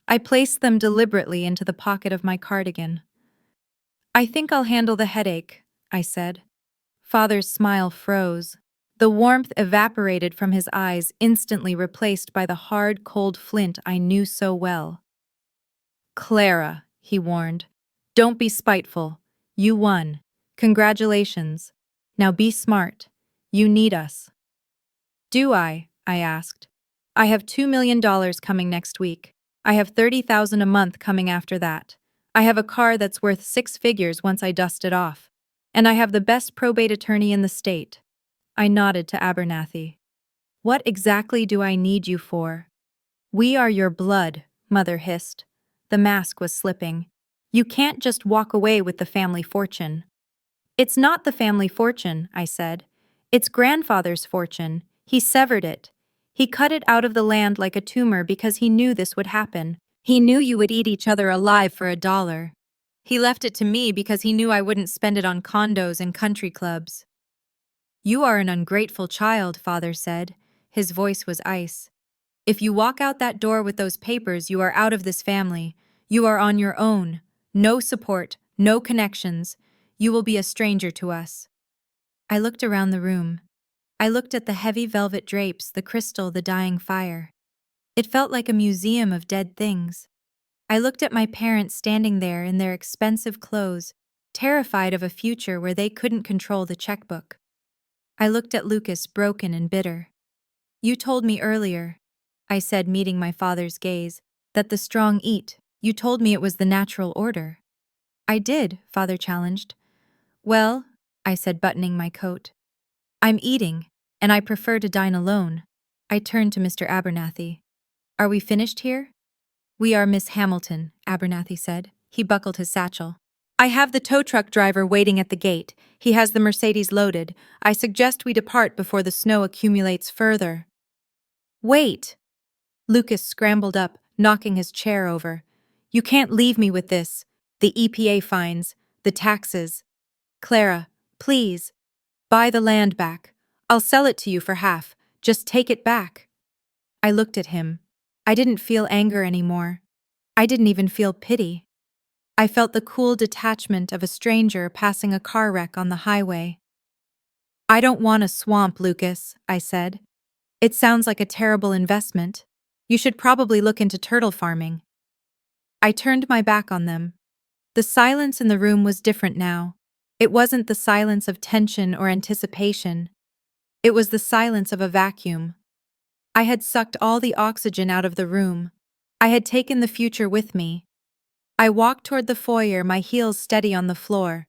I placed them deliberately into the pocket of my cardigan. I think I'll handle the headache, I said. Father's smile froze. The warmth evaporated from his eyes, instantly replaced by the hard, cold flint I knew so well. Clara, he warned. Don't be spiteful. You won. Congratulations. Now be smart. You need us. Do I asked. I have $2 million coming next week. I have $30,000 a month coming after that. I have a car that's worth 6 figures once I dust it off. And I have the best probate attorney in the state. I nodded to Abernathy. What exactly do I need you for? We are your blood, Mother hissed. The mask was slipping. You can't just walk away with the family fortune. It's not the family fortune, I said. It's grandfather's fortune. He severed it. He cut it out of the land like a tumor because he knew this would happen. He knew you would eat each other alive for $1. He left it to me because he knew I wouldn't spend it on condos and country clubs. You are an ungrateful child, Father said. His voice was ice. If you walk out that door with those papers, you are out of this family. You are on your own. No support, no connections. You will be a stranger to us. I looked around the room. I looked at the heavy velvet drapes, the crystal, the dying fire. It felt like a museum of dead things. I looked at my parents standing there in their expensive clothes, terrified of a future where they couldn't control the checkbook. I looked at Lucas, broken and bitter. You told me earlier, I said, meeting my father's gaze, that the strong eat. You told me it was the natural order. I did, Father challenged. Well, I said, buttoning my coat. I'm eating, and I prefer to dine alone. I turned to Mr. Abernathy. Are we finished here? We are, Miss Hamilton, Abernathy said. He buckled his satchel. I have the tow truck driver waiting at the gate. He has the Mercedes loaded. I suggest we depart before the snow accumulates further. Wait! Lucas scrambled up, knocking his chair over. You can't leave me with this. The EPA fines, the taxes. Clara, please, buy the land back. I'll sell it to you for half. Just take it back. I looked at him. I didn't feel anger anymore. I didn't even feel pity. I felt the cool detachment of a stranger passing a car wreck on the highway. I don't want a swamp, Lucas, I said. It sounds like a terrible investment. You should probably look into turtle farming. I turned my back on them. The silence in the room was different now. It wasn't the silence of tension or anticipation. It was the silence of a vacuum. I had sucked all the oxygen out of the room. I had taken the future with me. I walked toward the foyer, my heels steady on the floor.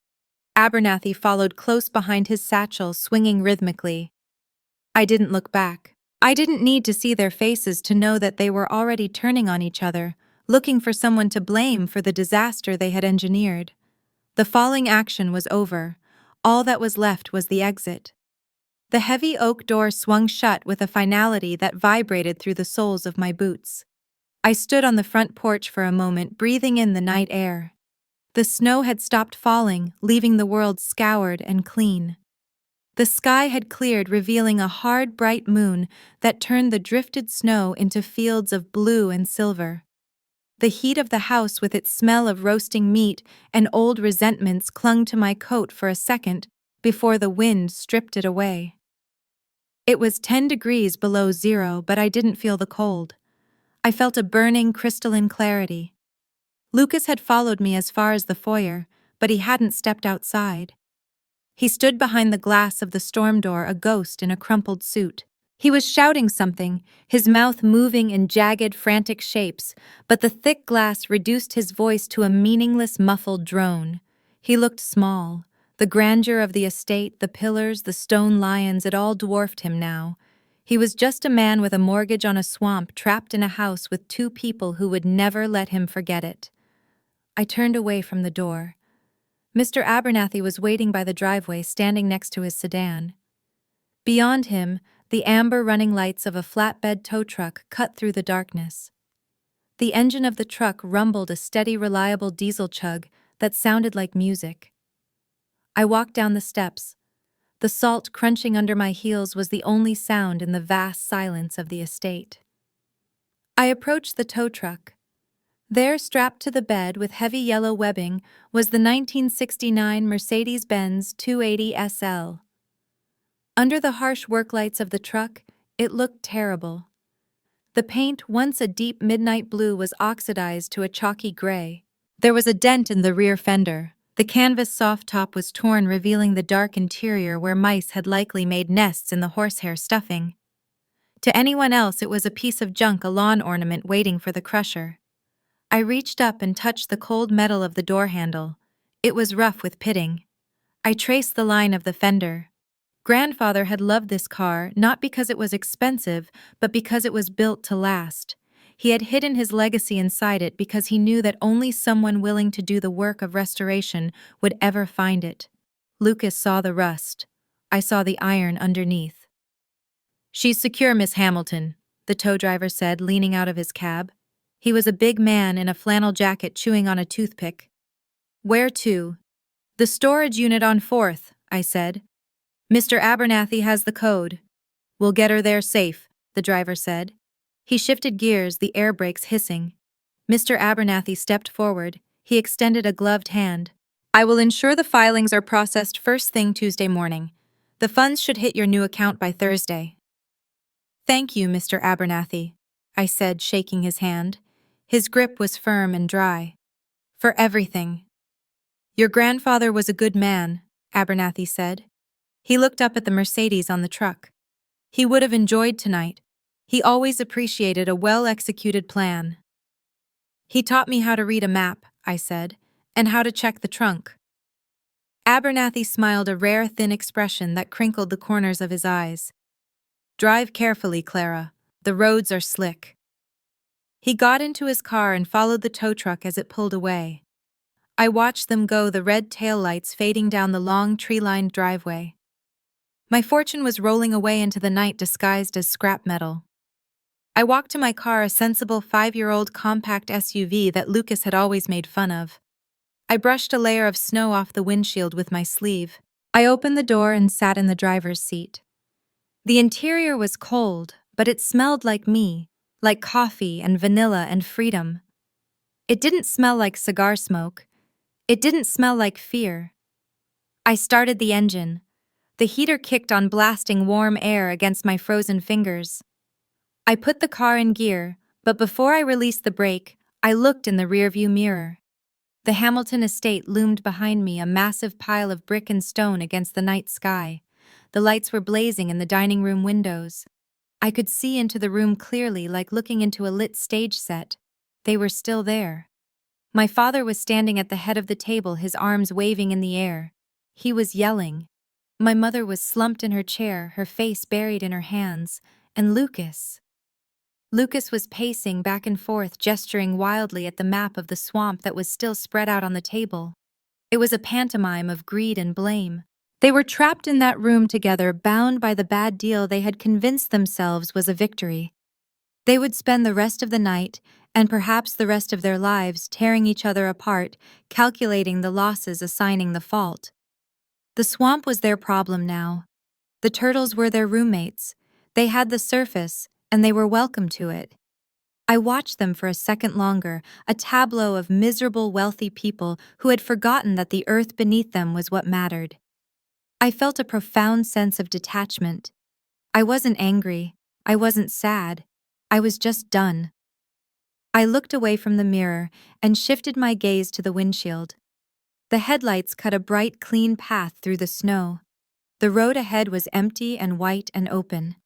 Abernathy followed close behind his satchel, swinging rhythmically. I didn't look back. I didn't need to see their faces to know that they were already turning on each other, looking for someone to blame for the disaster they had engineered. The falling action was over. All that was left was the exit. The heavy oak door swung shut with a finality that vibrated through the soles of my boots. I stood on the front porch for a moment, breathing in the night air. The snow had stopped falling, leaving the world scoured and clean. The sky had cleared, revealing a hard, bright moon that turned the drifted snow into fields of blue and silver. The heat of the house, with its smell of roasting meat and old resentments, clung to my coat for a second before the wind stripped it away. It was 10 degrees below zero, but I didn't feel the cold. I felt a burning, crystalline clarity. Lucas had followed me as far as the foyer, but he hadn't stepped outside. He stood behind the glass of the storm door, a ghost in a crumpled suit. He was shouting something, his mouth moving in jagged, frantic shapes, but the thick glass reduced his voice to a meaningless, muffled drone. He looked small. The grandeur of the estate, the pillars, the stone lions, it all dwarfed him now. He was just a man with a mortgage on a swamp, trapped in a house with two people who would never let him forget it. I turned away from the door. Mr. Abernathy was waiting by the driveway, standing next to his sedan. Beyond him, the amber running lights of a flatbed tow truck cut through the darkness. The engine of the truck rumbled, a steady, reliable diesel chug that sounded like music. I walked down the steps. The salt crunching under my heels was the only sound in the vast silence of the estate. I approached the tow truck. There, strapped to the bed with heavy yellow webbing, was the 1969 Mercedes-Benz 280 SL. Under the harsh work lights of the truck, it looked terrible. The paint, once a deep midnight blue, was oxidized to a chalky gray. There was a dent in the rear fender. The canvas soft top was torn, revealing the dark interior where mice had likely made nests in the horsehair stuffing. To anyone else, it was a piece of junk, a lawn ornament waiting for the crusher. I reached up and touched the cold metal of the door handle. It was rough with pitting. I traced the line of the fender. Grandfather had loved this car, not because it was expensive, but because it was built to last. He had hidden his legacy inside it because he knew that only someone willing to do the work of restoration would ever find it. Lucas saw the rust. I saw the iron underneath. "She's secure, Miss Hamilton," the tow driver said, leaning out of his cab. He was a big man in a flannel jacket, chewing on a toothpick. "Where to?" "The storage unit on 4th, I said. "Mr. Abernathy has the code." "We'll get her there safe," the driver said. He shifted gears, the air brakes hissing. Mr. Abernathy stepped forward. He extended a gloved hand. "I will ensure the filings are processed first thing Tuesday morning. The funds should hit your new account by Thursday." "Thank you, Mr. Abernathy," I said, shaking his hand. His grip was firm and dry. "For everything." "Your grandfather was a good man," Abernathy said. He looked up at the Mercedes on the truck. "He would have enjoyed tonight. He always appreciated a well-executed plan." "He taught me how to read a map," I said, "and how to check the trunk." Abernathy smiled, a rare, thin expression that crinkled the corners of his eyes. "Drive carefully, Clara. The roads are slick." He got into his car and followed the tow truck as it pulled away. I watched them go, the red taillights fading down the long, tree-lined driveway. My fortune was rolling away into the night, disguised as scrap metal. I walked to my car, a sensible 5-year-old compact SUV that Lucas had always made fun of. I brushed a layer of snow off the windshield with my sleeve. I opened the door and sat in the driver's seat. The interior was cold, but it smelled like me, like coffee and vanilla and freedom. It didn't smell like cigar smoke. It didn't smell like fear. I started the engine. The heater kicked on, blasting warm air against my frozen fingers. I put the car in gear, but before I released the brake, I looked in the rearview mirror. The Hamilton estate loomed behind me, a massive pile of brick and stone against the night sky. The lights were blazing in the dining room windows. I could see into the room clearly, like looking into a lit stage set. They were still there. My father was standing at the head of the table, his arms waving in the air. He was yelling. My mother was slumped in her chair, her face buried in her hands. And Lucas was pacing back and forth, gesturing wildly at the map of the swamp that was still spread out on the table. It was a pantomime of greed and blame. They were trapped in that room together, bound by the bad deal they had convinced themselves was a victory. They would spend the rest of the night, and perhaps the rest of their lives, tearing each other apart, calculating the losses, assigning the fault. The swamp was their problem now. The turtles were their roommates. They had the surface, and they were welcome to it. I watched them for a second longer, a tableau of miserable, wealthy people who had forgotten that the earth beneath them was what mattered. I felt a profound sense of detachment. I wasn't angry. I wasn't sad. I was just done. I looked away from the mirror and shifted my gaze to the windshield. The headlights cut a bright, clean path through the snow. The road ahead was empty and white and open.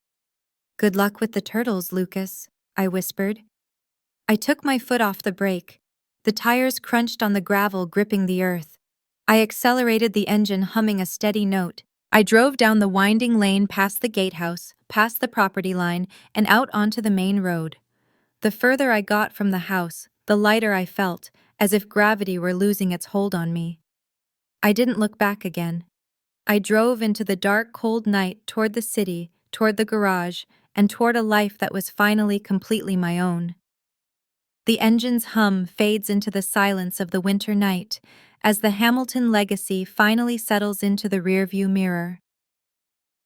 "Good luck with the turtles, Lucas," I whispered. I took my foot off the brake. The tires crunched on the gravel, gripping the earth. I accelerated the engine, humming a steady note. I drove down the winding lane, past the gatehouse, past the property line, and out onto the main road. The further I got from the house, the lighter I felt, as if gravity were losing its hold on me. I didn't look back again. I drove into the dark, cold night, toward the city, toward the garage, and toward a life that was finally completely my own. The engine's hum fades into the silence of the winter night as the Hamilton legacy finally settles into the rearview mirror.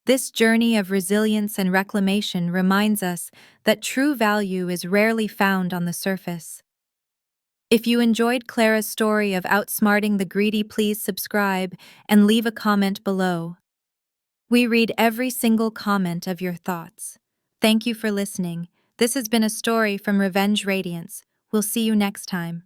This journey of resilience and reclamation reminds us that true value is rarely found on the surface. If you enjoyed Clara's story of outsmarting the greedy, please subscribe and leave a comment below. We read every single comment of your thoughts. Thank you for listening. This has been a story from Radiance. We'll see you next time.